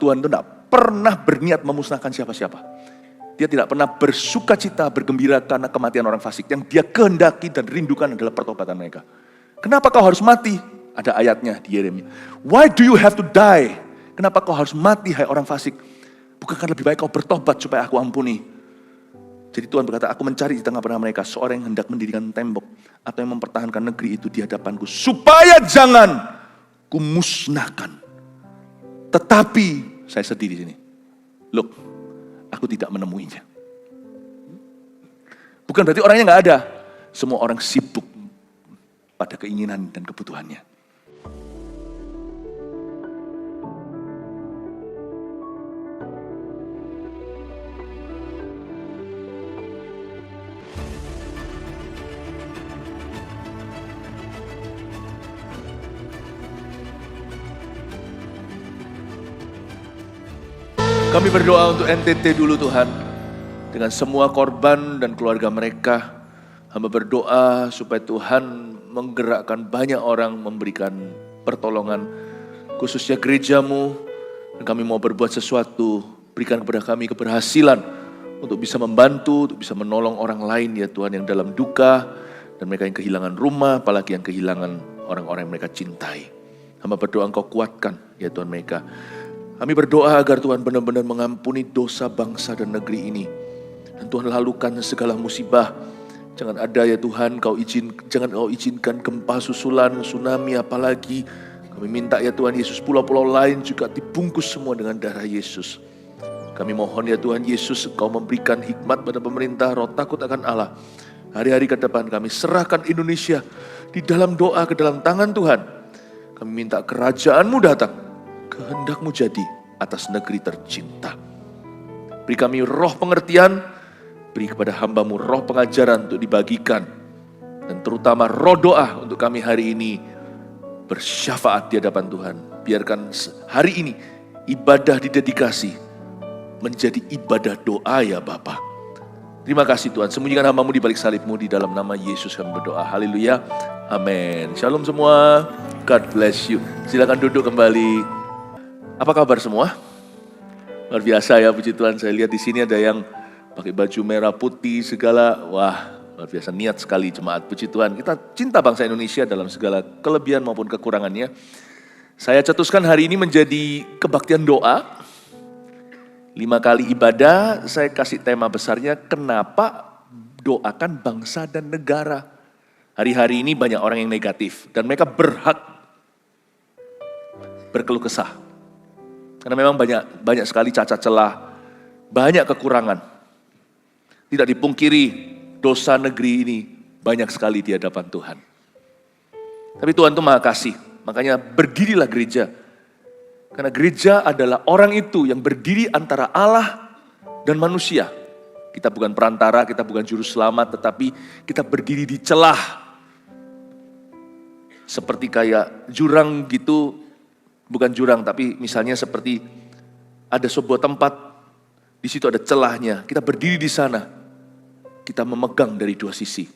Tuhan itu tidak pernah berniat memusnahkan siapa-siapa. Dia tidak pernah bersuka cita, bergembira karena kematian orang fasik. Yang dia kehendaki dan rindukan adalah pertobatan mereka. Kenapa kau harus mati? Ada ayatnya di Yeremia. Why do you have to die? Kenapa kau harus mati, hai orang fasik? Bukankah lebih baik kau bertobat supaya aku ampuni? Jadi Tuhan berkata, aku mencari di tengah-tengah mereka seorang yang hendak mendirikan tembok atau yang mempertahankan negeri itu di hadapanku, supaya jangan kumusnahkan. Tetapi saya sedih di sini. Look, aku tidak menemuinya. Bukan berarti orangnya nggak ada. Semua orang sibuk pada keinginan dan kebutuhannya. Kami berdoa untuk NTT dulu Tuhan, dengan semua korban dan keluarga mereka. Hamba berdoa supaya Tuhan menggerakkan banyak orang memberikan pertolongan, khususnya gerejamu. Dan kami mau berbuat sesuatu, berikan kepada kami keberhasilan untuk bisa membantu, untuk bisa menolong orang lain ya Tuhan yang dalam duka, dan mereka yang kehilangan rumah, apalagi yang kehilangan orang-orang yang mereka cintai. Hamba berdoa Engkau kuatkan ya Tuhan mereka. Kami berdoa agar Tuhan benar-benar mengampuni dosa bangsa dan negeri ini. Dan Tuhan lalukan segala musibah. Jangan ada ya Tuhan, jangan Kau izinkan gempa susulan, tsunami apalagi. Kami minta ya Tuhan Yesus, pulau-pulau lain juga dibungkus semua dengan darah Yesus. Kami mohon ya Tuhan Yesus, Engkau memberikan hikmat pada pemerintah, roh takut akan Allah. Hari-hari ke depan kami serahkan Indonesia di dalam doa ke dalam tangan Tuhan. Kami minta kerajaan-Mu datang. Kehendak-Mu jadi atas negeri tercinta. Beri kami roh pengertian, beri kepada hamba-Mu roh pengajaran untuk dibagikan. Dan terutama roh doa untuk kami hari ini bersyafaat di hadapan Tuhan. Biarkan hari ini ibadah didedikasi menjadi ibadah doa ya Bapa. Terima kasih Tuhan, sembunyikan hamba-Mu di balik salib-Mu, di dalam nama Yesus kami berdoa. Haleluya, amin. Shalom semua, God bless you. Silakan duduk kembali. Apa kabar semua? Luar biasa ya, puji Tuhan. Saya lihat di sini ada yang pakai baju merah putih segala. Wah, luar biasa, niat sekali jemaat, puji Tuhan. Kita cinta bangsa Indonesia dalam segala kelebihan maupun kekurangannya. Saya cetuskan hari ini menjadi kebaktian doa. 5 kali ibadah, saya kasih tema besarnya, kenapa doakan bangsa dan negara. Hari-hari ini banyak orang yang negatif dan mereka berhak berkeluh kesah. Karena memang banyak sekali cacat celah, banyak kekurangan. Tidak dipungkiri dosa negeri ini banyak sekali di hadapan Tuhan. Tapi Tuhan itu Maha Kasih, makanya berdirilah gereja. Karena gereja adalah orang itu yang berdiri antara Allah dan manusia. Kita bukan perantara, kita bukan juru selamat, tetapi kita berdiri di celah. Seperti kayak jurang gitu. Bukan jurang, tapi misalnya seperti ada sebuah tempat, di situ ada celahnya. Kita berdiri di sana, kita memegang dari dua sisi.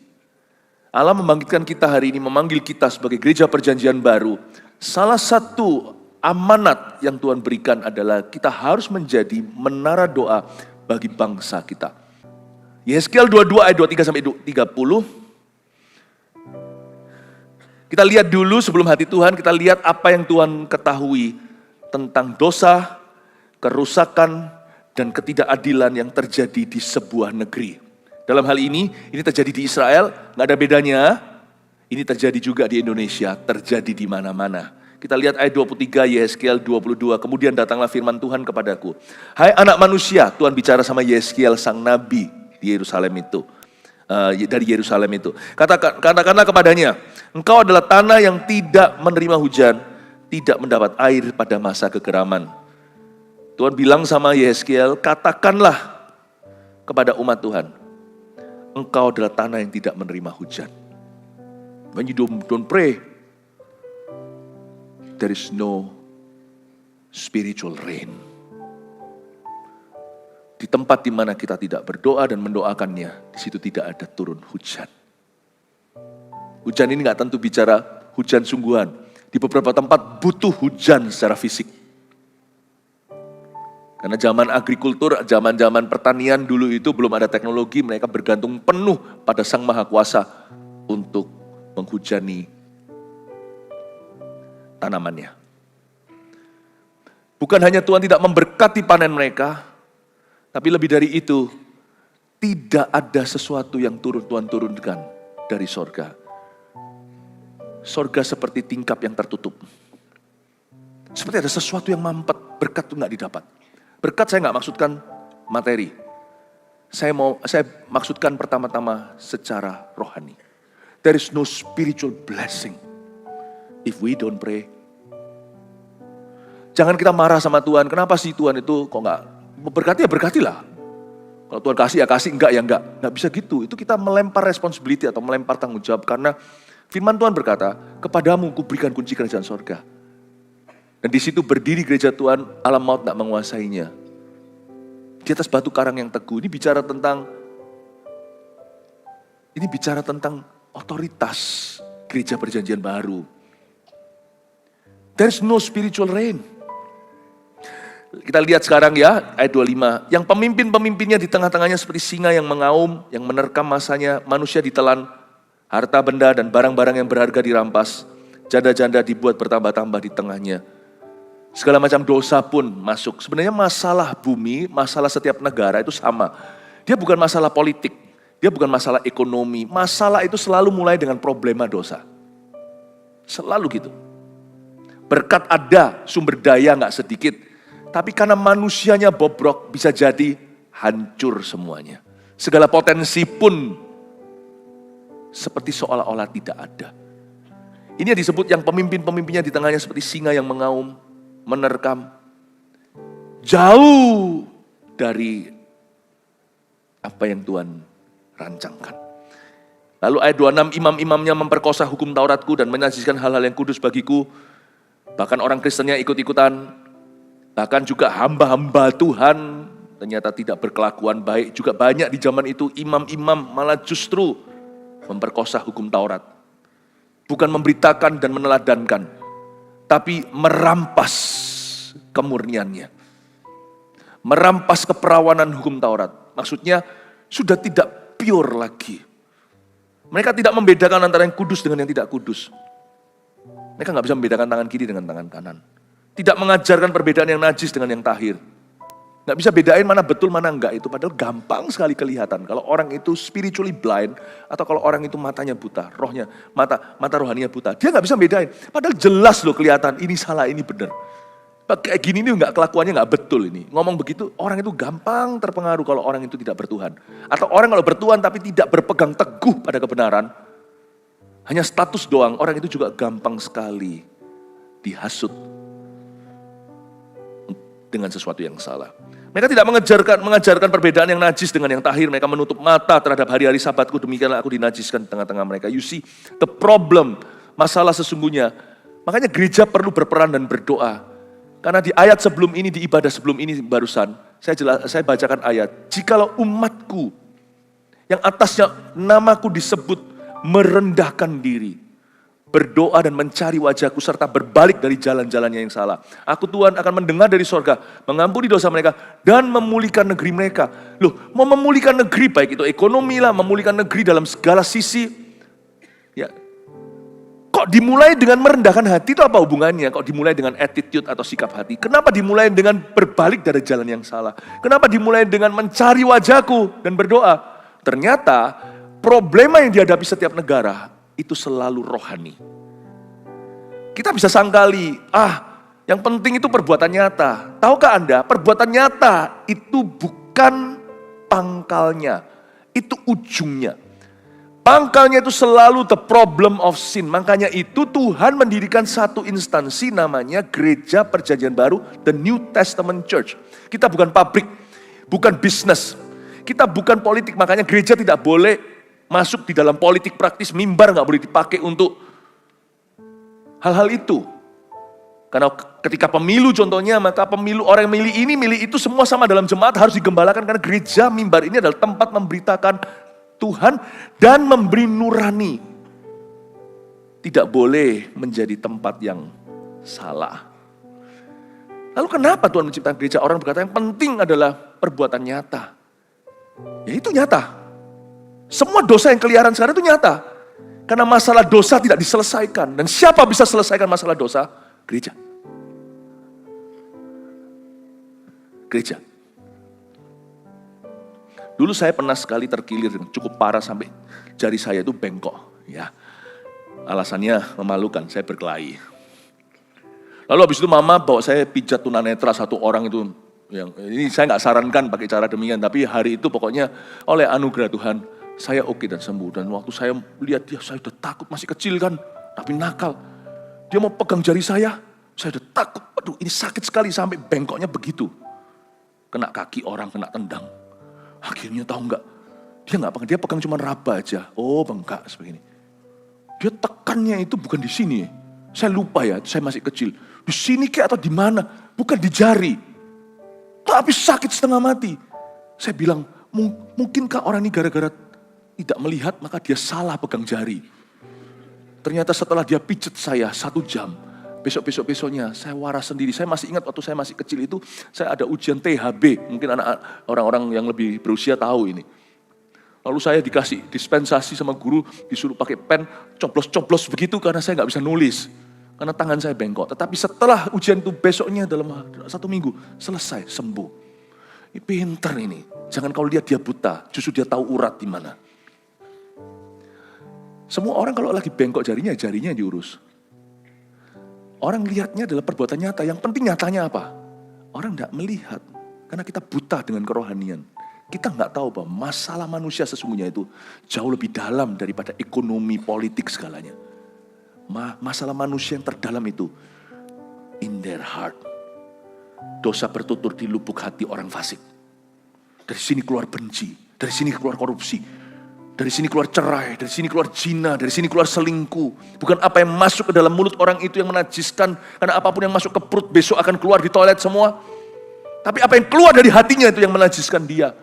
Allah membangkitkan kita hari ini, memanggil kita sebagai gereja perjanjian baru. Salah satu amanat yang Tuhan berikan adalah kita harus menjadi menara doa bagi bangsa kita. Yesaya 22 ayat 23-30. Kita lihat dulu sebelum hati Tuhan, kita lihat apa yang Tuhan ketahui tentang dosa, kerusakan, dan ketidakadilan yang terjadi di sebuah negeri. Dalam hal ini terjadi di Israel, nggak ada bedanya. Ini terjadi juga di Indonesia, terjadi di mana-mana. Kita lihat ayat 23, Yesaya 22, kemudian datanglah firman Tuhan kepadaku. Hai anak manusia, Tuhan bicara sama Yesaya sang nabi di Yerusalem itu. Dari Yerusalem itu. Katakanlah kepadanya, engkau adalah tanah yang tidak menerima hujan, tidak mendapat air pada masa kegeraman. Tuhan bilang sama Yesaya, katakanlah kepada umat Tuhan, engkau adalah tanah yang tidak menerima hujan. When you don't pray, there is no spiritual rain. Di tempat di mana kita tidak berdoa dan mendoakannya, di situ tidak ada turun hujan. Hujan ini nggak tentu bicara hujan sungguhan. Di beberapa tempat butuh hujan secara fisik. Karena zaman agrikultur, zaman pertanian dulu itu belum ada teknologi, mereka bergantung penuh pada Sang Maha Kuasa untuk menghujani tanamannya. Bukan hanya Tuhan tidak memberkati panen mereka, tapi lebih dari itu, tidak ada sesuatu yang Tuhan turunkan dari sorga. Sorga seperti tingkap yang tertutup. Seperti ada sesuatu yang mampet, berkat itu nggak didapat. Berkat saya nggak maksudkan materi. Saya maksudkan pertama-tama secara rohani. There is no spiritual blessing if we don't pray. Jangan kita marah sama Tuhan. Kenapa sih Tuhan itu kok nggak berkati ya berkatilah. Kalau Tuhan kasih ya kasih, enggak ya enggak. Nggak bisa gitu. Itu kita melempar responsibility atau melempar tanggung jawab. Karena firman Tuhan berkata, kepadamu kuberikan kunci kerajaan sorga. Dan di situ berdiri gereja Tuhan, alam maut tak menguasainya. Di atas batu karang yang teguh. Ini bicara tentang otoritas gereja perjanjian baru. There's no spiritual reign. Kita lihat sekarang ya, ayat 25. Yang pemimpin-pemimpinnya di tengah-tengahnya seperti singa yang mengaum, yang menerkam masanya, manusia ditelan, harta benda dan barang-barang yang berharga dirampas, janda-janda dibuat bertambah-tambah di tengahnya. Segala macam dosa pun masuk. Sebenarnya masalah bumi, masalah setiap negara itu sama. Dia bukan masalah politik, dia bukan masalah ekonomi. Masalah itu selalu mulai dengan problema dosa. Selalu gitu. Berkat ada, sumber daya gak sedikit. Tapi karena manusianya bobrok, bisa jadi hancur semuanya. Segala potensi pun seperti seolah-olah tidak ada. Ini yang disebut yang pemimpin-pemimpinnya di tengahnya seperti singa yang mengaum, menerkam. Jauh dari apa yang Tuhan rancangkan. Lalu ayat 26, imam-imamnya memperkosa hukum Tauratku dan menyajikan hal-hal yang kudus bagiku. Bahkan orang Kristennya ikut-ikutan. Bahkan juga hamba-hamba Tuhan ternyata tidak berkelakuan baik. Juga banyak di zaman itu imam-imam malah justru memperkosa hukum Taurat. Bukan memberitakan dan meneladankan, tapi merampas kemurniannya. Merampas keperawanan hukum Taurat. Maksudnya sudah tidak pure lagi. Mereka tidak membedakan antara yang kudus dengan yang tidak kudus. Mereka nggak bisa membedakan tangan kiri dengan tangan kanan. Tidak mengajarkan perbedaan yang najis dengan yang tahir. Nggak bisa bedain mana betul mana enggak itu. Padahal gampang sekali kelihatan. Kalau orang itu spiritually blind. Atau kalau orang itu matanya buta. Rohnya, mata rohaninya buta. Dia nggak bisa bedain. Padahal jelas loh kelihatan. Ini salah, ini benar. Kayak gini nih kelakuannya nggak betul ini. Ngomong begitu orang itu gampang terpengaruh kalau orang itu tidak bertuhan. Atau orang kalau bertuhan tapi tidak berpegang teguh pada kebenaran. Hanya status doang. Orang itu juga gampang sekali dihasut dengan sesuatu yang salah. Mereka tidak mengajarkan perbedaan yang najis dengan yang tahir. Mereka menutup mata terhadap hari-hari sabatku. Demikianlah aku dinajiskan di tengah-tengah mereka. You see, the problem, masalah sesungguhnya. Makanya gereja perlu berperan dan berdoa. Karena di ayat sebelum ini, di ibadah sebelum ini barusan, saya bacakan ayat. Jikalau umatku, yang atasnya namaku disebut, merendahkan diri, berdoa dan mencari wajahku serta berbalik dari jalan-jalannya yang salah. Aku Tuhan akan mendengar dari sorga, mengampuni dosa mereka dan memulihkan negeri mereka. Loh, mau memulihkan negeri baik itu ekonomi lah, memulihkan negeri dalam segala sisi. Ya, kok dimulai dengan merendahkan hati itu apa hubungannya? Kok dimulai dengan attitude atau sikap hati? Kenapa dimulai dengan berbalik dari jalan yang salah? Kenapa dimulai dengan mencari wajahku dan berdoa? Ternyata problema yang dihadapi setiap negara itu selalu rohani. Kita bisa sangkali, yang penting itu perbuatan nyata. Tahukah Anda, perbuatan nyata itu bukan pangkalnya, itu ujungnya. Pangkalnya itu selalu the problem of sin. Makanya itu Tuhan mendirikan satu instansi namanya Gereja Perjanjian Baru, the New Testament Church. Kita bukan pabrik, bukan bisnis. Kita bukan politik, makanya gereja tidak boleh masuk di dalam politik praktis, mimbar nggak boleh dipakai untuk hal-hal itu. Karena ketika pemilu contohnya, maka pemilu orang yang milih ini, milih itu semua sama dalam jemaat harus digembalakan. Karena gereja mimbar ini adalah tempat memberitakan Tuhan dan memberi nurani. Tidak boleh menjadi tempat yang salah. Lalu kenapa Tuhan menciptakan gereja? Orang berkata yang penting adalah perbuatan nyata. Ya itu nyata. Semua dosa yang keliaran sekarang itu nyata. Karena masalah dosa tidak diselesaikan. Dan siapa bisa selesaikan masalah dosa? Gereja. Gereja. Dulu saya pernah sekali terkilir cukup parah sampai jari saya itu bengkok. Ya, alasannya memalukan, saya berkelahi. Lalu habis itu mama bawa saya pijat tunanetra satu orang itu. Ini saya nggak sarankan pakai cara demikian, tapi hari itu pokoknya oleh anugerah Tuhan, saya oke dan sembuh. Dan waktu saya lihat dia, saya udah takut, masih kecil kan, tapi nakal. Dia mau pegang jari saya udah takut. Aduh ini sakit sekali sampai bengkoknya begitu. Kena kaki orang, kena tendang. Akhirnya tahu nggak, dia nggak pegang, dia pegang cuma raba aja. Oh bengkak sebegini. Dia tekannya itu bukan di sini. Saya lupa ya, saya masih kecil. Di sini kayak atau di mana? Bukan di jari. Tapi sakit setengah mati. Saya bilang, mungkinkah orang ini gara-gara tidak melihat maka dia salah pegang jari. Ternyata setelah dia pijet saya 1 jam. Besoknya saya waras sendiri. Saya masih ingat waktu saya masih kecil itu, saya ada ujian THB. Mungkin orang-orang yang lebih berusia tahu ini. Lalu saya dikasih dispensasi sama guru, disuruh pakai pen, coblos-coblos begitu karena saya nggak bisa nulis. Karena tangan saya bengkok. Tetapi setelah ujian itu besoknya dalam 1 minggu, selesai, sembuh. Ini pinter ini. Jangan kalau lihat dia buta, justru dia tahu urat di mana. Semua orang kalau lagi bengkok jarinya yang diurus. Orang lihatnya adalah perbuatan nyata. Yang penting nyatanya apa? Orang tidak melihat. Karena kita buta dengan kerohanian. Kita nggak tahu bahwa masalah manusia sesungguhnya itu jauh lebih dalam daripada ekonomi, politik segalanya. Masalah manusia yang terdalam itu in their heart. Dosa bertutur di lubuk hati orang fasik. Dari sini keluar benci, dari sini keluar korupsi, dari sini keluar cerai, dari sini keluar zina, dari sini keluar selingkuh. Bukan apa yang masuk ke dalam mulut orang itu yang menajiskan, karena apapun yang masuk ke perut besok akan keluar di toilet semua. Tapi apa yang keluar dari hatinya itu yang menajiskan dia.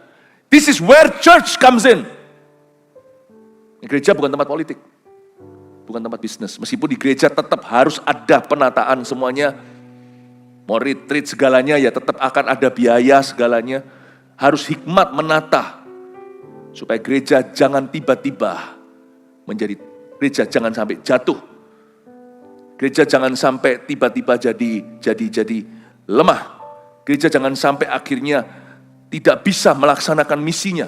This is where church comes in. Gereja bukan tempat politik. Bukan tempat bisnis. Meskipun di gereja tetap harus ada penataan semuanya. Mau retreat segalanya ya tetap akan ada biaya segalanya. Harus hikmat menata. Supaya gereja jangan tiba-tiba menjadi gereja, jangan sampai jatuh. Gereja jangan sampai tiba-tiba jadi lemah. Gereja jangan sampai akhirnya tidak bisa melaksanakan misinya.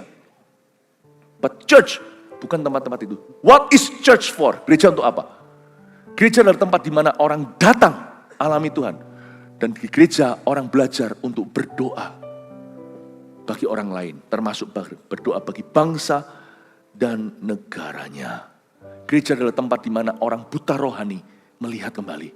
But church bukan tempat-tempat itu. What is church for? Gereja untuk apa? Gereja adalah tempat di mana orang datang alami Tuhan. Dan di gereja orang belajar untuk berdoa bagi orang lain. Termasuk berdoa bagi bangsa dan negaranya. Gereja adalah tempat di mana orang buta rohani melihat kembali.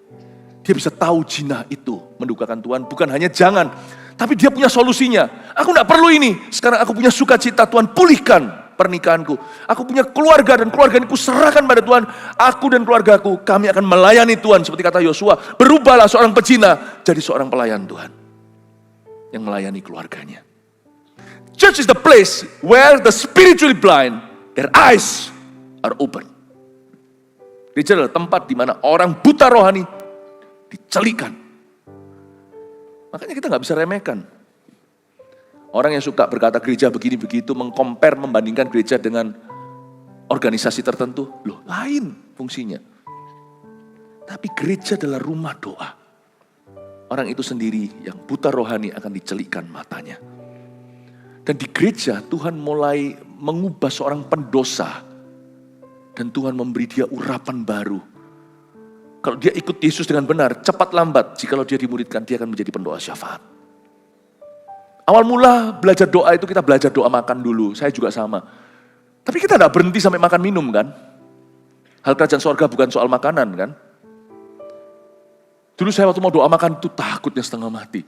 Dia bisa tahu jinah itu mendukakan Tuhan. Bukan hanya jangan, tapi dia punya solusinya. Aku tidak perlu ini. Sekarang aku punya sukacita, Tuhan pulihkan pernikahanku. Aku punya keluarga dan keluargaku serahkan pada Tuhan. Aku dan keluargaku, kami akan melayani Tuhan. Seperti kata Yosua, berubahlah seorang pezina jadi seorang pelayan Tuhan. Yang melayani keluarganya. Church is the place where the spiritually blind, their eyes are open. Gereja adalah tempat di mana orang buta rohani dicelikan. Makanya kita nggak bisa remehkan. Orang yang suka berkata gereja begini begitu, mengcompare, membandingkan gereja dengan organisasi tertentu, loh lain fungsinya. Tapi gereja adalah rumah doa. Orang itu sendiri yang buta rohani akan dicelikkan matanya. Dan di gereja Tuhan mulai mengubah seorang pendosa. Dan Tuhan memberi dia urapan baru. Kalau dia ikut Yesus dengan benar, cepat lambat, jikalau dia dimuridkan, dia akan menjadi pendoa syafaat. Awal mula belajar doa itu kita belajar doa makan dulu, saya juga sama. Tapi kita tidak berhenti sampai makan minum kan. Hal kerajaan sorga bukan soal makanan kan. Dulu saya waktu mau doa makan itu takutnya setengah mati.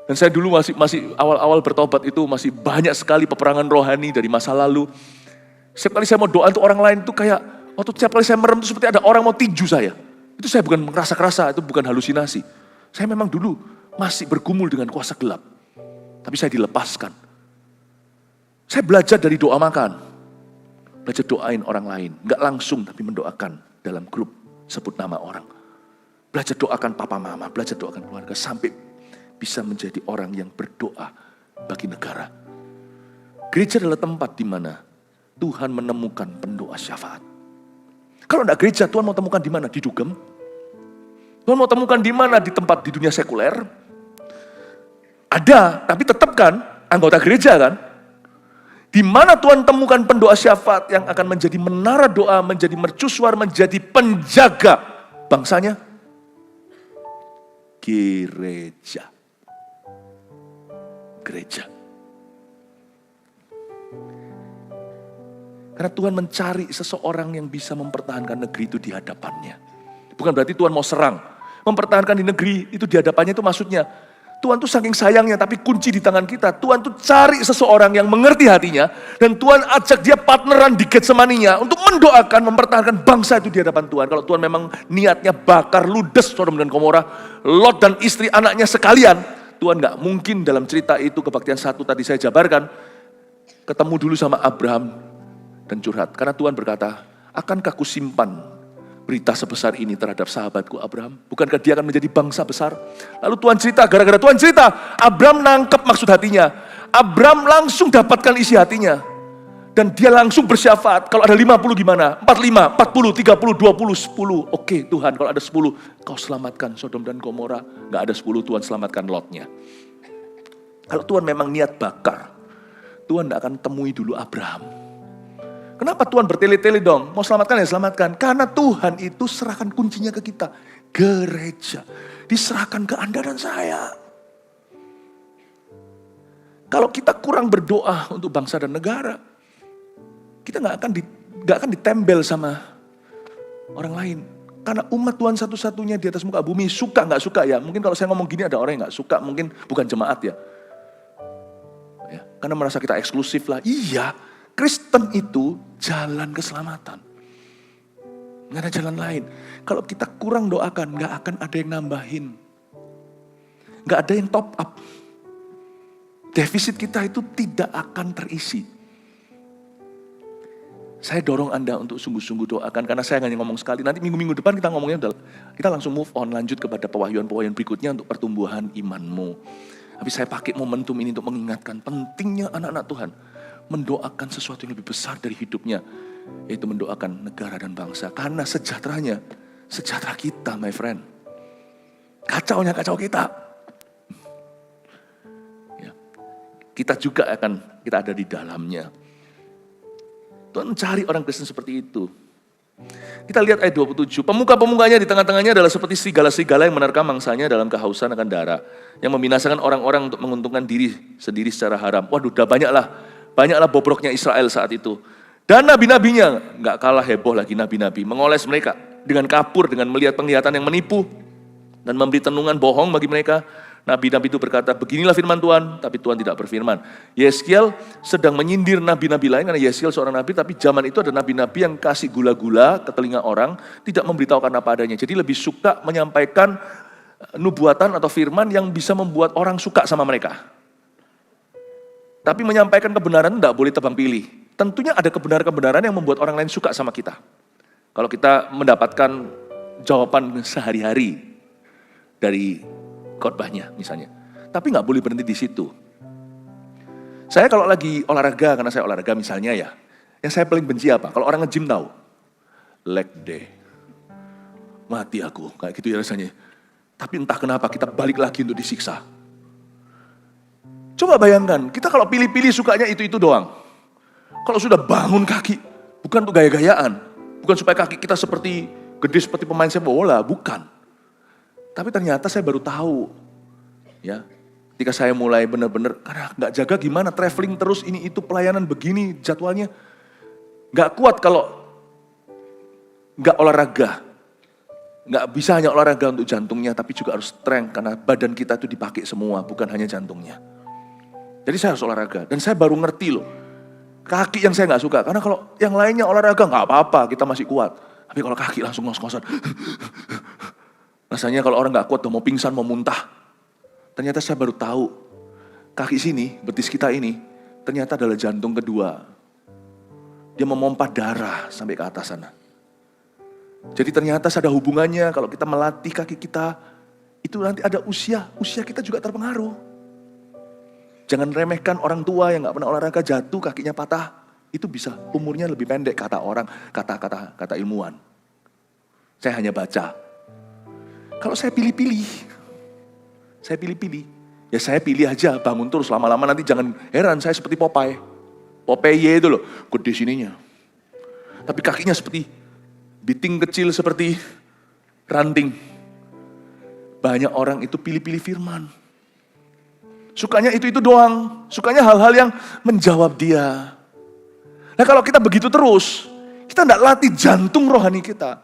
Dan saya dulu masih awal-awal bertobat itu masih banyak sekali peperangan rohani dari masa lalu. Setiap kali saya mau doa untuk orang lain itu kayak, waktu setiap kali saya merem itu seperti ada orang mau tinju saya. Itu saya bukan ngerasa-kerasa, itu bukan halusinasi. Saya memang dulu masih bergumul dengan kuasa gelap. Tapi saya dilepaskan. Saya belajar dari doa makan. Belajar doain orang lain. Enggak langsung tapi mendoakan dalam grup sebut nama orang. Belajar doakan papa mama, belajar doakan keluarga sampai bisa menjadi orang yang berdoa bagi negara. Gereja adalah tempat di mana Tuhan menemukan pendoa syafaat. Kalau enggak gereja, Tuhan mau temukan di mana? Di dugem. Tuhan mau temukan di mana? Di tempat di dunia sekuler. Ada, tapi tetap kan anggota gereja kan. Di mana Tuhan temukan pendoa syafaat yang akan menjadi menara doa, menjadi mercusuar, menjadi penjaga bangsanya? Gereja. Gereja. Karena Tuhan mencari seseorang yang bisa mempertahankan negeri itu di hadapannya. Bukan berarti Tuhan mau serang. Mempertahankan di negeri itu di hadapannya itu maksudnya Tuhan tuh saking sayangnya, tapi kunci di tangan kita. Tuhan tuh cari seseorang yang mengerti hatinya, dan Tuhan ajak dia partneran di Getsemaninya untuk mendoakan, mempertahankan bangsa itu di hadapan Tuhan. Kalau Tuhan memang niatnya bakar ludes Sodom dan Gomora, Lot dan istri anaknya sekalian, Tuhan gak mungkin dalam cerita itu, kebaktian 1 tadi saya jabarkan, ketemu dulu sama Abraham dan curhat. Karena Tuhan berkata, akankah ku simpan berita sebesar ini terhadap sahabatku Abraham? Bukankah dia akan menjadi bangsa besar? Lalu Tuhan cerita, gara-gara Tuhan cerita, Abraham nangkep maksud hatinya. Abraham langsung dapatkan isi hatinya. Dan dia langsung bersyafaat, kalau ada 50 gimana? 45, 40, 30, 20, 10. Oke Tuhan, kalau ada 10, kau selamatkan Sodom dan Gomora. Gak ada 10, Tuhan selamatkan Lotnya. Kalau Tuhan memang niat bakar, Tuhan gak akan temui dulu Abraham. Kenapa Tuhan bertele-tele dong? Mau selamatkan ya selamatkan. Karena Tuhan itu serahkan kuncinya ke kita. Gereja. Diserahkan ke Anda dan saya. Kalau kita kurang berdoa untuk bangsa dan negara, kita gak akan ditembel sama orang lain. Karena umat Tuhan satu-satunya di atas muka bumi, suka gak suka ya. Mungkin kalau saya ngomong gini ada orang yang gak suka, mungkin bukan jemaat ya. Karena merasa kita eksklusif lah. Iya. Kristen itu jalan keselamatan. Nggak ada jalan lain. Kalau kita kurang doakan, nggak akan ada yang nambahin. Nggak ada yang top up. Defisit kita itu tidak akan terisi. Saya dorong Anda untuk sungguh-sungguh doakan, karena saya hanya ngomong sekali. Nanti minggu-minggu depan kita ngomongnya, kita langsung move on, lanjut kepada pewahyuan-pewahyuan berikutnya untuk pertumbuhan imanmu. Tapi saya pakai momentum ini untuk mengingatkan pentingnya anak-anak Tuhan mendoakan sesuatu yang lebih besar dari hidupnya, yaitu mendoakan negara dan bangsa. Karena sejahteranya, sejahtera kita, my friend. Kacaunya kacau kita. Ya. Kita juga kita ada di dalamnya. Tuhan mencari orang Kristen seperti itu. Kita lihat ayat 27. Pemuka-pemukanya di tengah-tengahnya adalah seperti serigala-serigala yang menerkam mangsanya dalam kehausan akan darah, yang membinasakan orang-orang untuk menguntungkan diri sendiri secara haram. Waduh, udah banyaklah bobroknya Israel saat itu. Dan nabi-nabinya, gak kalah heboh lagi nabi-nabi, mengoles mereka dengan kapur, dengan melihat penglihatan yang menipu, dan memberi tenungan bohong bagi mereka. Nabi-nabi itu berkata, beginilah firman Tuhan, tapi Tuhan tidak berfirman. Yeskiel sedang menyindir nabi-nabi lain, karena Yeskiel seorang nabi, tapi zaman itu ada nabi-nabi yang kasih gula-gula ke telinga orang, tidak memberitahukan apa adanya. Jadi lebih suka menyampaikan nubuatan atau firman yang bisa membuat orang suka sama mereka. Tapi menyampaikan kebenaran tidak boleh tebang pilih. Tentunya ada kebenaran-kebenaran yang membuat orang lain suka sama kita. Kalau kita mendapatkan jawaban sehari-hari dari khotbahnya misalnya. Tapi nggak boleh berhenti di situ. Saya kalau lagi olahraga, karena saya olahraga misalnya ya, yang saya paling benci apa? Kalau orang nge-gym tahu, leg day. Mati aku, kayak gitu ya rasanya. Tapi entah kenapa kita balik lagi untuk disiksa. Coba bayangkan, kita kalau pilih-pilih sukanya itu-itu doang. Kalau sudah bangun kaki, bukan untuk gaya-gayaan. Bukan supaya kaki kita seperti gede seperti pemain sepak bola, bukan. Tapi ternyata saya baru tahu, ya, ketika saya mulai benar-benar, karena nggak jaga gimana, traveling terus ini itu pelayanan begini jadwalnya, nggak kuat kalau nggak olahraga, nggak bisa hanya olahraga untuk jantungnya, tapi juga harus strength karena badan kita itu dipakai semua, bukan hanya jantungnya. Jadi saya harus olahraga dan saya baru ngerti loh, kaki yang saya nggak suka, karena kalau yang lainnya olahraga nggak apa-apa, kita masih kuat, tapi kalau kaki langsung ngos-ngosan. Rasanya kalau orang gak kuat udah mau pingsan, mau muntah. Ternyata saya baru tahu, kaki sini, betis kita ini, ternyata adalah jantung kedua. Dia memompa darah sampai ke atas sana. Jadi ternyata ada hubungannya kalau kita melatih kaki kita, itu nanti ada usia kita juga terpengaruh. Jangan remehkan orang tua yang gak pernah olahraga, jatuh kakinya patah. Itu bisa umurnya lebih pendek, kata orang, kata ilmuwan. Saya hanya baca. Kalau saya pilih-pilih, ya saya pilih aja bangun terus, lama-lama nanti jangan heran saya seperti Popeye itu loh, gede sininya. Tapi kakinya seperti biting kecil, seperti ranting. Banyak orang itu pilih-pilih firman. Sukanya itu doang, sukanya hal-hal yang menjawab dia. Nah kalau kita begitu terus, kita tidak latih jantung rohani kita.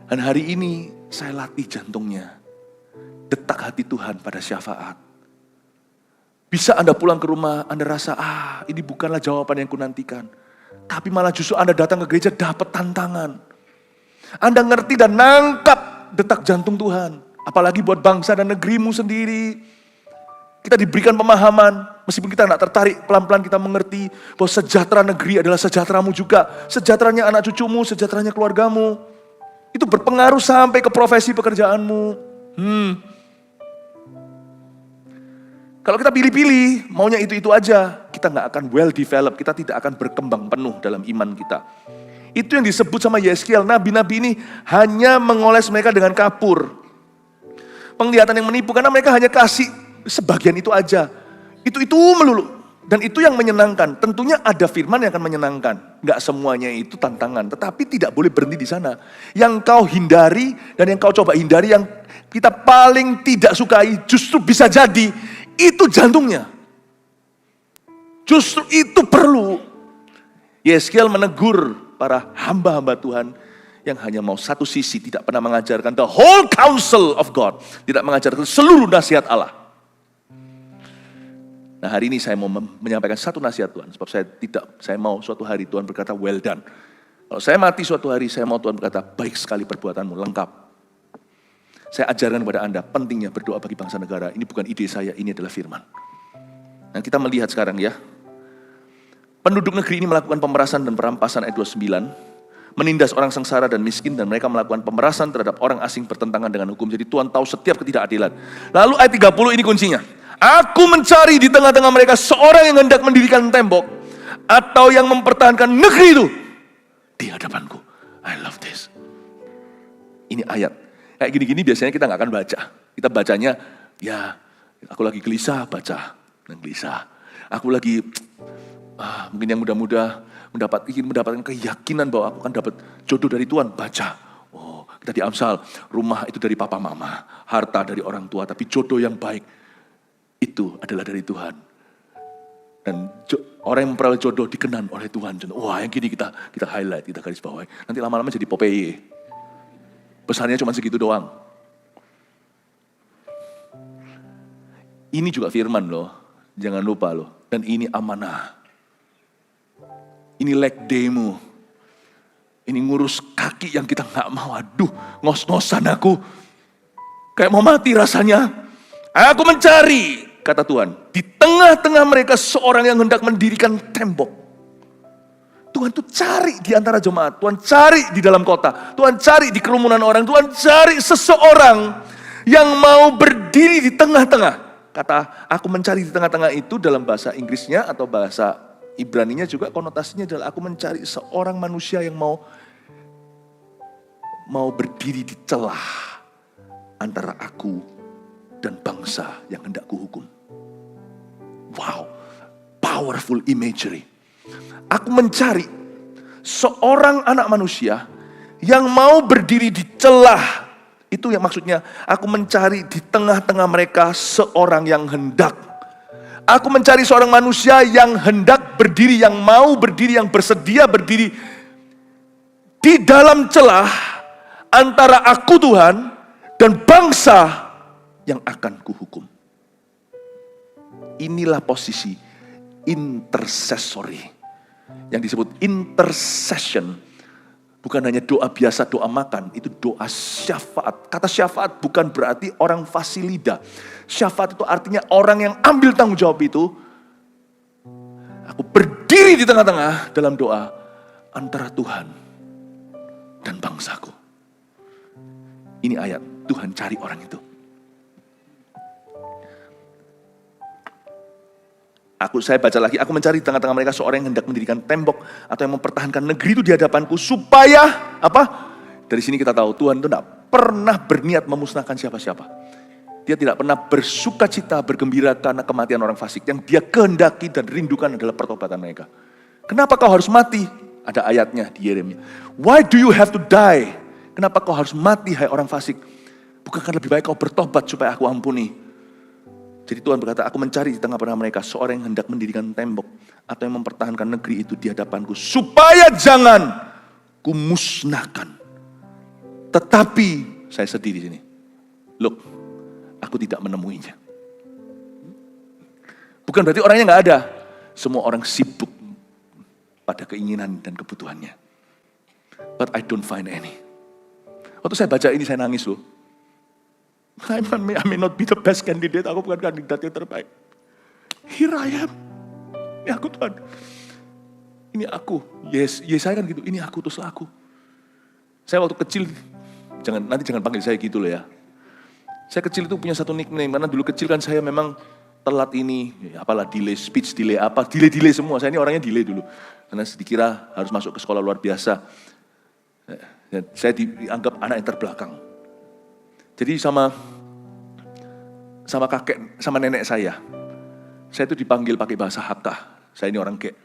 Dan hari ini saya latih jantungnya. Detak hati Tuhan pada syafaat. Bisa Anda pulang ke rumah, Anda rasa, ini bukanlah jawaban yang kunantikan. Tapi malah justru Anda datang ke gereja dapat tantangan. Anda ngerti dan nangkap detak jantung Tuhan. Apalagi buat bangsa dan negerimu sendiri. Kita diberikan pemahaman, meskipun kita tidak tertarik, pelan-pelan kita mengerti bahwa sejahtera negeri adalah sejahteramu juga. Sejahteranya anak cucumu, sejahteranya keluargamu. Itu berpengaruh sampai ke profesi pekerjaanmu. Kalau kita pilih-pilih, maunya itu aja, kita nggak akan well develop, kita tidak akan berkembang penuh dalam iman kita. Itu yang disebut sama Yeskiel, nabi-nabi ini hanya mengoles mereka dengan kapur. Penglihatan yang menipu, karena mereka hanya kasih sebagian itu aja. Itu melulu. Dan itu yang menyenangkan. Tentunya ada firman yang akan menyenangkan. Nggak semuanya itu tantangan. Tetapi tidak boleh berhenti di sana. Yang kau hindari dan yang kau coba hindari, yang kita paling tidak sukai, justru bisa jadi itu jantungnya. Justru itu perlu. Yeskiel menegur para hamba-hamba Tuhan yang hanya mau satu sisi, tidak pernah mengajarkan the whole counsel of God. Tidak mengajarkan seluruh nasihat Allah. Nah hari ini saya mau menyampaikan satu nasihat Tuhan. Sebab saya mau suatu hari Tuhan berkata well done. Kalau saya mati suatu hari, saya mau Tuhan berkata baik sekali perbuatanmu, lengkap. Saya ajarkan kepada Anda pentingnya berdoa bagi bangsa negara. Ini bukan ide saya, ini adalah firman. Nah kita melihat sekarang ya. Penduduk negeri ini melakukan pemerasan dan perampasan ayat 29. Menindas orang sengsara dan miskin, dan mereka melakukan pemerasan terhadap orang asing bertentangan dengan hukum. Jadi Tuhan tahu setiap ketidakadilan. Lalu ayat 30 ini kuncinya. Aku mencari di tengah-tengah mereka seorang yang hendak mendirikan tembok atau yang mempertahankan negeri itu di hadapanku. I love this. Ini ayat. Kayak gini-gini biasanya kita nggak akan baca. Kita bacanya, ya aku lagi gelisah baca. Dan gelisah. Aku lagi, mungkin yang muda-muda ingin mendapatkan keyakinan bahwa aku akan dapat jodoh dari Tuhan, baca. Oh, kita di Amsal, rumah itu dari papa mama, harta dari orang tua, tapi jodoh yang baik itu adalah dari Tuhan. Dan orang yang memperoleh jodoh dikenan oleh Tuhan. Wah yang gini kita highlight, kita garis bawahi. Nanti lama-lama jadi Popeye. Pesannya cuma segitu doang. Ini juga firman loh. Jangan lupa loh. Dan ini amanah. Ini leg daymu. Ini ngurus kaki yang kita gak mau. Aduh, ngos-ngosan aku. Kayak mau mati rasanya. Aku mencari, kata Tuhan, di tengah-tengah mereka seorang yang hendak mendirikan tembok. Tuhan tuh cari di antara jemaat, Tuhan cari di dalam kota, Tuhan cari di kerumunan orang, Tuhan cari seseorang yang mau berdiri di tengah-tengah. Kata, aku mencari di tengah-tengah itu dalam bahasa Inggrisnya atau bahasa Ibraninya juga konotasinya adalah aku mencari seorang manusia yang mau berdiri di celah antara aku dan bangsa yang hendak kuhukum. Wow, powerful imagery. Aku mencari seorang anak manusia yang mau berdiri di celah. Itu yang maksudnya, aku mencari di tengah-tengah mereka seorang yang hendak. Aku mencari seorang manusia yang hendak berdiri, yang mau berdiri, yang bersedia berdiri di dalam celah antara aku Tuhan dan bangsa yang akan kuhukum. Inilah posisi intercessory. Yang disebut intercession. Bukan hanya doa biasa, doa makan. Itu doa syafaat. Kata syafaat bukan berarti orang fasilida. Syafaat itu artinya orang yang ambil tanggung jawab itu. Aku berdiri di tengah-tengah dalam doa antara Tuhan dan bangsaku. Ini ayat, Tuhan cari orang itu. Saya baca lagi, aku mencari di tengah-tengah mereka seorang yang hendak mendirikan tembok atau yang mempertahankan negeri itu di hadapanku supaya apa? Dari sini kita tahu Tuhan itu tidak pernah berniat memusnahkan siapa-siapa. Dia tidak pernah bersuka cita, bergembira karena kematian orang fasik. Yang dia kehendaki dan rindukan adalah pertobatan mereka. Kenapa kau harus mati? Ada ayatnya di Yeremia. Why do you have to die? Kenapa kau harus mati, hai orang fasik? Bukankah lebih baik kau bertobat supaya aku ampuni? Jadi Tuhan berkata, aku mencari di tengah-tengah mereka seorang yang hendak mendirikan tembok atau yang mempertahankan negeri itu di hadapanku supaya jangan kumusnahkan. Tetapi saya sedih di sini. Look, aku tidak menemuinya. Bukan berarti orangnya nggak ada. Semua orang sibuk pada keinginan dan kebutuhannya. But I don't find any. Waktu saya baca ini saya nangis loh. I may not be the best candidate, aku bukan kandidat yang terbaik. Here I am. Ini aku Tuhan. Ini aku. Yes, saya kan gitu. Ini aku, terus aku. Saya waktu kecil, nanti jangan panggil saya gitu loh ya. Saya kecil itu punya satu nickname, karena dulu kecil kan saya memang telat ini, apalah delay, speech delay, delay semua. Saya ini orangnya delay dulu. Karena dikira harus masuk ke sekolah luar biasa. Saya dianggap anak yang terbelakang. Jadi sama kakek, sama nenek saya itu dipanggil pakai bahasa Hakka. Saya ini orang kayak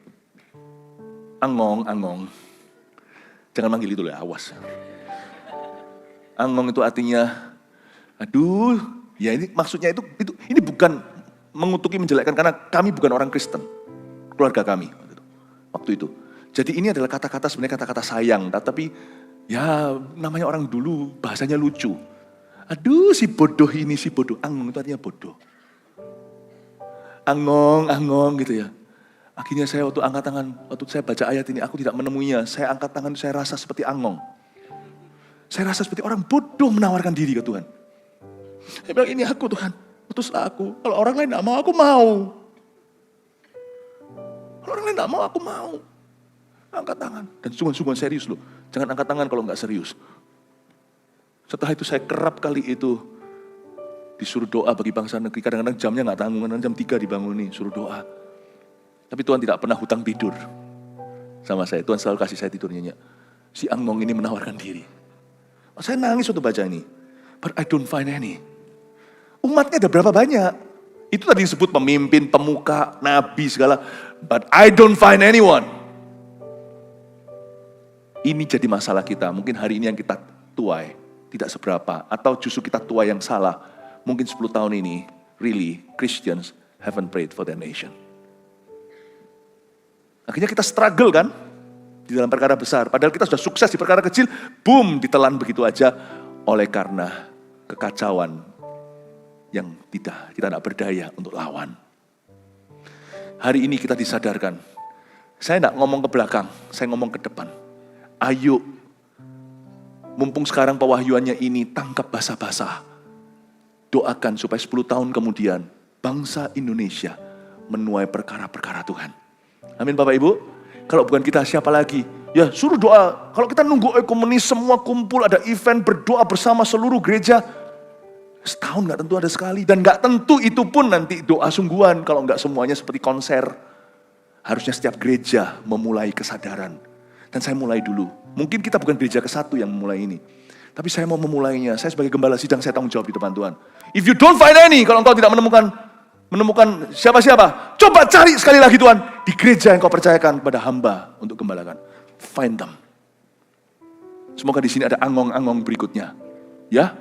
angong. Jangan manggil itu loh ya, awas. Angong itu artinya, aduh, ya ini maksudnya itu ini bukan mengutuki, menjelekkan, karena kami bukan orang Kristen, keluarga kami waktu itu. Jadi ini adalah kata-kata sebenarnya kata-kata sayang, tapi ya namanya orang dulu bahasanya lucu. Aduh si bodoh ini, si bodoh. Angong itu artinya bodoh. Angong gitu ya. Akhirnya saya waktu angkat tangan, waktu saya baca ayat ini, aku tidak menemuinya. Saya angkat tangan, saya rasa seperti angong. Saya rasa seperti orang bodoh menawarkan diri ke Tuhan. Saya bilang, ini aku Tuhan, putuslah aku. Kalau orang lain tidak mau, aku mau. Kalau orang lain tidak mau, aku mau. Angkat tangan. Dan sungguh-sungguh serius loh. Jangan angkat tangan kalau nggak serius. Setelah itu saya kerap kali itu disuruh doa bagi bangsa negeri. Kadang-kadang jamnya nggak tanggung, kadang jam 3 dibangun nih, suruh doa. Tapi Tuhan tidak pernah hutang tidur sama saya. Tuhan selalu kasih saya tidur nyenyak. Si angong ini menawarkan diri. Saya nangis waktu baca ini. But I don't find any. Umatnya ada berapa banyak? Itu tadi disebut pemimpin, pemuka, nabi segala. But I don't find anyone. Ini jadi masalah kita. Mungkin hari ini yang kita tuai tidak seberapa, atau justru kita tua yang salah. Mungkin 10 tahun ini, really, Christians haven't prayed for their nation. Akhirnya kita struggle kan, di dalam perkara besar. Padahal kita sudah sukses di perkara kecil, boom, ditelan begitu aja, oleh karena kekacauan yang kita tidak berdaya untuk lawan. Hari ini kita disadarkan, saya tidak ngomong ke belakang, saya ngomong ke depan. Ayo, mumpung sekarang pewahyuannya ini tangkap basah-basah. Doakan supaya 10 tahun kemudian bangsa Indonesia menuai perkara-perkara Tuhan. Amin Bapak Ibu. Kalau bukan kita siapa lagi? Ya suruh doa. Kalau kita nunggu ekumenis semua kumpul ada event berdoa bersama seluruh gereja. Setahun gak tentu ada sekali. Dan gak tentu itu pun nanti doa sungguhan. Kalau gak semuanya seperti konser. Harusnya setiap gereja memulai kesadaran. Dan saya mulai dulu. Mungkin kita bukan gereja ke-1 yang memulai ini. Tapi saya mau memulainya. Saya sebagai gembala sidang, saya tanggung jawab di depan Tuhan. If you don't find any, kalau engkau tidak menemukan siapa-siapa, coba cari sekali lagi Tuhan. Di gereja yang kau percayakan kepada hamba untuk gembalakan. Find them. Semoga di sini ada angong-angong berikutnya. Ya?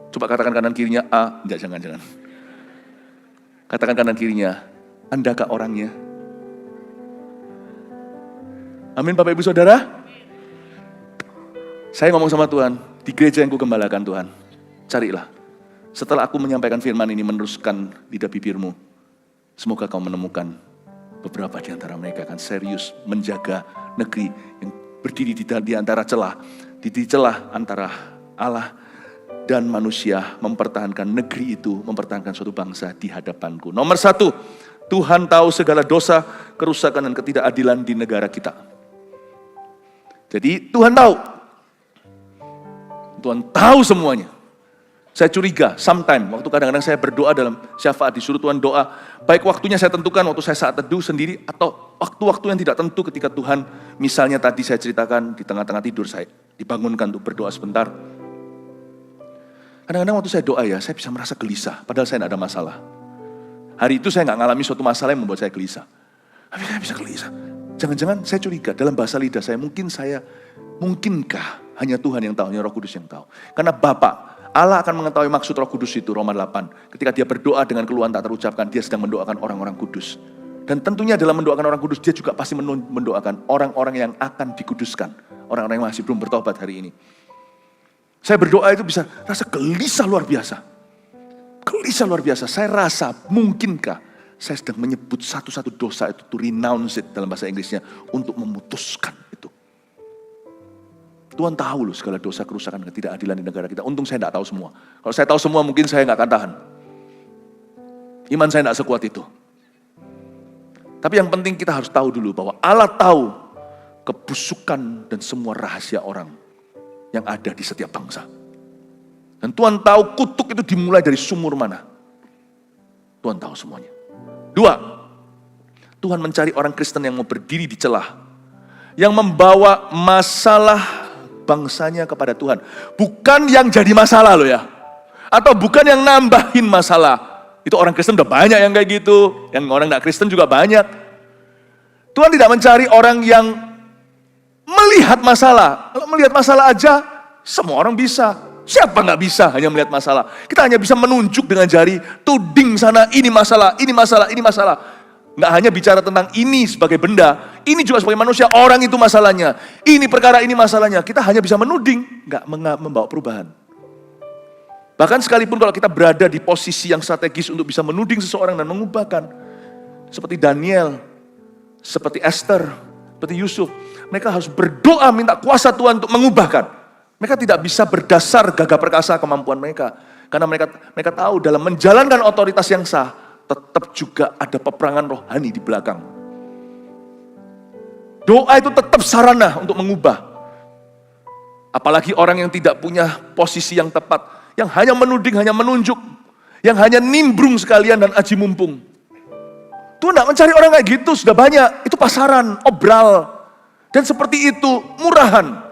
Coba katakan kanan kirinya, jangan. Katakan kanan kirinya, Andakah orangnya? Amin Bapak Ibu Saudara. Saya ngomong sama Tuhan, di gereja yang kugembalakan Tuhan, carilah. Setelah aku menyampaikan firman ini meneruskan lidah bibirmu, semoga kau menemukan beberapa di antara mereka akan serius menjaga negeri yang berdiri di antara celah, di celah antara Allah dan manusia, mempertahankan negeri itu, mempertahankan suatu bangsa di hadapanku. Nomor 1, Tuhan tahu segala dosa, kerusakan dan ketidakadilan di negara kita. Jadi Tuhan tahu. Tuhan tahu semuanya. Saya curiga, sometime, waktu kadang-kadang saya berdoa dalam syafaat, disuruh Tuhan doa, baik waktunya saya tentukan waktu saya saat teduh sendiri, atau waktu-waktu yang tidak tentu ketika Tuhan, misalnya tadi saya ceritakan di tengah-tengah tidur saya, dibangunkan untuk berdoa sebentar. Kadang-kadang waktu saya doa ya, saya bisa merasa gelisah, padahal saya tidak ada masalah. Hari itu saya nggak ngalami suatu masalah yang membuat saya gelisah. Tapi saya bisa gelisah. Jangan-jangan saya curiga, dalam bahasa lidah saya, mungkinkah hanya Tuhan yang tahu, hanya Roh Kudus yang tahu. Karena Bapa, Allah akan mengetahui maksud Roh Kudus itu, Roma 8. Ketika dia berdoa dengan keluhan tak terucapkan, dia sedang mendoakan orang-orang kudus. Dan tentunya dalam mendoakan orang kudus, dia juga pasti mendoakan orang-orang yang akan dikuduskan. Orang-orang yang masih belum bertobat hari ini. Saya berdoa itu bisa rasa gelisah luar biasa. Gelisah luar biasa. Saya rasa mungkinkah saya sedang menyebut satu-satu dosa itu, to renounce it dalam bahasa Inggrisnya, untuk memutuskan itu. Tuhan tahu loh segala dosa, kerusakan, ketidakadilan di negara kita. Untung saya tidak tahu semua. Kalau saya tahu semua mungkin saya nggak akan tahan. Iman saya tidak sekuat itu. Tapi yang penting kita harus tahu dulu bahwa Allah tahu kebusukan dan semua rahasia orang yang ada di setiap bangsa. Dan Tuhan tahu kutuk itu dimulai dari sumur mana. Tuhan tahu semuanya. 2, Tuhan mencari orang Kristen yang mau berdiri di celah. Yang membawa masalah bangsanya kepada Tuhan. Bukan yang jadi masalah loh ya. Atau bukan yang nambahin masalah. Itu orang Kristen udah banyak yang kayak gitu. Yang orang gak Kristen juga banyak. Tuhan tidak mencari orang yang melihat masalah. Kalau melihat masalah aja, semua orang bisa. Siapa gak bisa hanya melihat masalah? Kita hanya bisa menunjuk dengan jari, tuding sana, ini masalah, ini masalah, ini masalah. Nggak hanya bicara tentang ini sebagai benda, ini juga sebagai manusia, orang itu masalahnya. Ini perkara ini masalahnya. Kita hanya bisa menuding, nggak membawa perubahan. Bahkan sekalipun kalau kita berada di posisi yang strategis untuk bisa menuding seseorang dan mengubahkan. Seperti Daniel, seperti Esther, seperti Yusuf. Mereka harus berdoa minta kuasa Tuhan untuk mengubahkan. Mereka tidak bisa berdasar gagah perkasa kemampuan mereka. Karena mereka tahu dalam menjalankan otoritas yang sah, tetap juga ada peperangan rohani di belakang. Doa itu tetap sarana untuk mengubah. Apalagi orang yang tidak punya posisi yang tepat. Yang hanya menuding, hanya menunjuk. Yang hanya nimbrung sekalian dan aji mumpung. Tuhan tidak mencari orang kayak gitu, sudah banyak. Itu pasaran, obral. Dan seperti itu, murahan.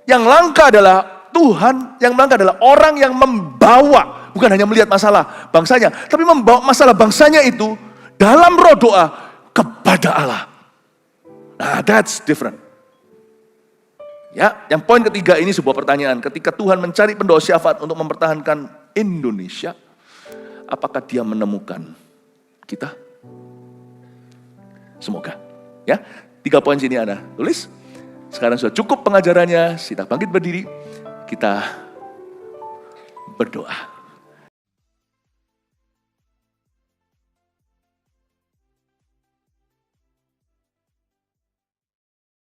Yang langka adalah Tuhan, yang langka adalah orang yang membawa, bukan hanya melihat masalah bangsanya, tapi membawa masalah bangsanya itu dalam roh doa kepada Allah. Nah, that's different. Ya, yang poin ketiga ini sebuah pertanyaan. Ketika Tuhan mencari pendoa syafaat untuk mempertahankan Indonesia, apakah dia menemukan kita? Semoga. Ya, 3 poin sini Anda tulis. Sekarang sudah cukup pengajarannya, kita bangkit berdiri, kita berdoa.